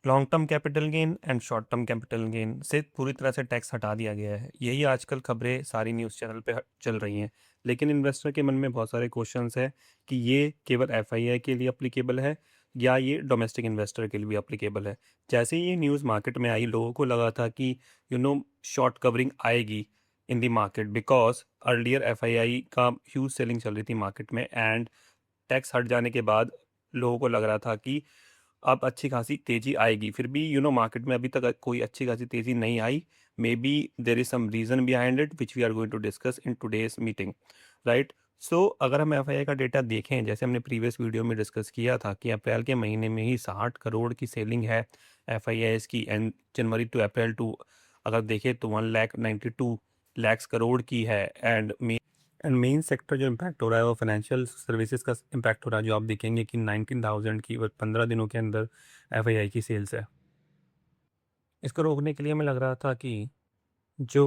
Long term capital gain and short term capital gain से पूरी तरह से टैक्स हटा दिया गया है। यही आजकल खबरें सारी न्यूज़ चैनल पे चल रही हैं। लेकिन इन्वेस्टर के मन में बहुत सारे क्वेश्चंस है कि ये केवल एफआईआई के लिए अप्लीकेबल है या ये डोमेस्टिक इन्वेस्टर के लिए भी अप्लीकेबल है। जैसे ही ये न्यूज़ मार्केट में आई, लोगों को लगा था कि शॉर्ट कवरिंग आएगी in the market, because earlier FII का ह्यूज सेलिंग चल रही थी मार्केट में, एंड टैक्स हट जाने के बाद लोगों को लग रहा था कि अब अच्छी खासी तेजी आएगी। फिर भी मार्केट में अभी तक कोई अच्छी खासी तेजी नहीं आई। May be there is some reason behind it which we are going to discuss in today's meeting, right. So अगर हम एफआईआई का डेटा देखें, जैसे हमने प्रीवियस वीडियो में डिस्कस किया था कि अप्रैल के महीने में ही 60 करोड़ की सेलिंग है एफआईआईस की, and January to April to अगर देखें तो 1,92,00,000 करोड़ की है। एंड मेन सेक्टर जो इम्पैक्ट हो रहा है वो फाइनेंशियल सर्विसेज का इम्पैक्ट हो रहा है, जो आप देखेंगे कि 19,000 की 15 दिनों के अंदर एफआईआई की सेल्स है। इसको रोकने के लिए हमें लग रहा था कि जो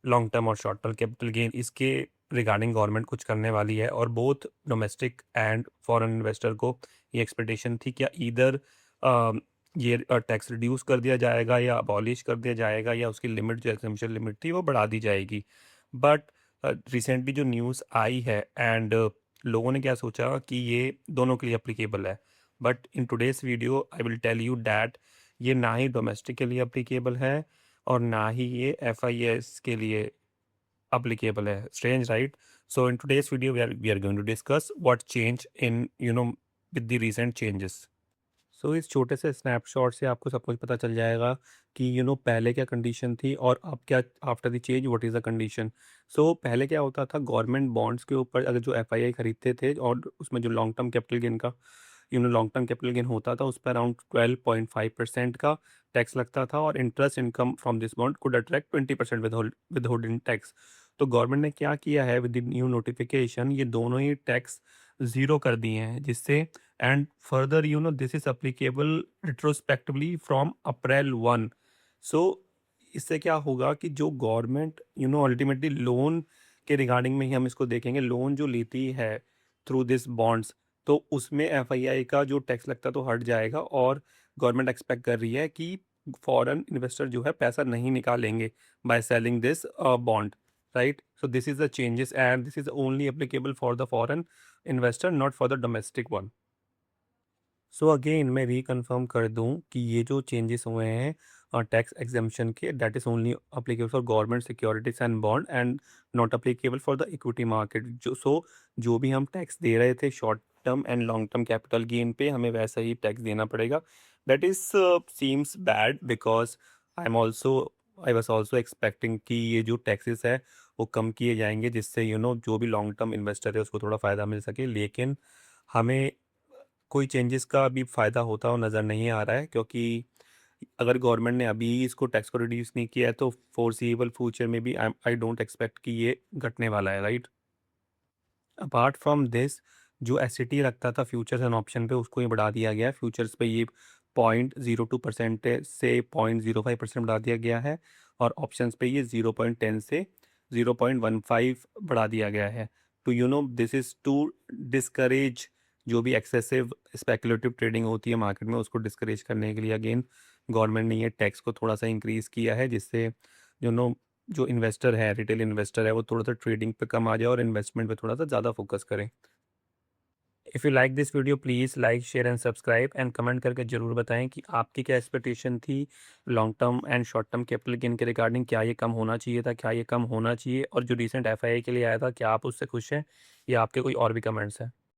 लॉन्ग टर्म और शॉर्ट टर्म कैपिटल गेन, इसके रिगार्डिंग गवर्नमेंट कुछ करने वाली है, और both domestic and foreign investor को ये एक्सपेक्टेशन थी कि ईदर ये टैक्स रिड्यूस कर दिया जाएगा या अबॉलिश कर दिया जाएगा, या उसकी लिमिट जो एग्जम्पशन लिमिट थी वो बढ़ा दी जाएगी। बट रिसेंटली जो न्यूज़ आई है, एंड लोगों ने क्या सोचा कि ये दोनों के लिए अप्लीकेबल है। But in today's video I will tell you that ये ना ही डोमेस्टिक के लिए अप्लीकेबल है और ना ही ये एफआईएस के लिए applicable है। Strange, right? So in today's video, we are going to discuss what change in with the recent changes. सो इस छोटे से स्नैपशॉट से आपको सब कुछ पता चल जाएगा कि पहले क्या कंडीशन थी और अब क्या, after the change what is the condition. So पहले क्या होता था, गवर्नमेंट बॉन्ड्स के ऊपर अगर जो एफआईआई खरीदते थे और उसमें जो लॉन्ग टर्म कैपिटल गेन का लॉन्ग टर्म कैपिटल गेन होता था, उस पर अराउंड 12.5% का टैक्स लगता था, और interest income from this bond could attract 20% with holding tax. तो गवर्नमेंट ने क्या किया है विद द न्यू नोटिफिकेशन, ये दोनों ही टैक्स ज़ीरो कर दिए हैं, जिससे and further this is applicable retrospectively from April 1। सो इससे क्या होगा कि जो गवर्नमेंट अल्टीमेटली लोन के रिगार्डिंग में ही हम इसको देखेंगे, लोन जो लेती है थ्रू दिस बॉन्ड्स, तो उसमें एफआईआई का जो टैक्स लगता तो हट जाएगा, और गवर्नमेंट एक्सपेक्ट कर रही है कि फॉरेन इन्वेस्टर जो है पैसा नहीं निकालेंगे by selling this bond, right? So this is the changes, and this is only applicable for the foreign investor, not for the domestic one. So again मैं रीकन्फर्म कर दूं कि ये जो चेंजेस हुए हैं टैक्स एग्जाम्पशन के, that is only applicable for government securities and bond, and not applicable for the equity market. जो भी हम टैक्स दे रहे थे short term and long term capital gain पे, हमें वैसा ही टैक्स देना पड़ेगा। That is seems bad, because I was also expecting कि ये जो टैक्सेस है वो कम किए जाएंगे, जिससे जो भी लॉन्ग टर्म इन्वेस्टर है उसको थोड़ा फ़ायदा मिल सके। लेकिन हमें कोई चेंजेस का अभी फ़ायदा होता हुआ नज़र नहीं आ रहा है, क्योंकि अगर गवर्नमेंट ने अभी इसको टैक्स को रिड्यूस नहीं किया है तो फोर्सिएबल फ्यूचर में भी आई डोंट एक्सपेक्ट कि ये घटने वाला है, राइट। अपार्ट फ्रॉम दिस, जो एससीटी लगता था फ्यूचर्स एंड ऑप्शन पे, उसको ही बढ़ा दिया गया है। फ्यूचर्स पे ये 0.02% से 0.05% बढ़ा दिया गया है, और ऑप्शंस पे ये 0.10 से 0.15 बढ़ा दिया गया है। तो दिस इज़ टू डिस्करेज जो भी एक्सेसिव स्पेकुलेटिव ट्रेडिंग होती है मार्केट में, उसको डिस्करेज करने के लिए अगेन गवर्नमेंट ने ये टैक्स को थोड़ा सा इंक्रीज़ किया है, जिससे यू नो जो इन्वेस्टर है, रिटेल इन्वेस्टर है, वो थोड़ा सा ट्रेडिंग पे कम आ जाए और इन्वेस्टमेंट पे थोड़ा सा ज़्यादा फोकस करें। If you like this video, please like, share and subscribe, and comment करके ज़रूर बताएं कि आपकी क्या एक्सपेक्टेशन थी long term and short term capital gain के रिगार्डिंग। क्या ये कम होना चाहिए था, क्या ये कम होना चाहिए, और जो रिसेंट एफआईआई के लिए आया था, क्या आप उससे खुश हैं या आपके कोई और भी कमेंट्स हैं।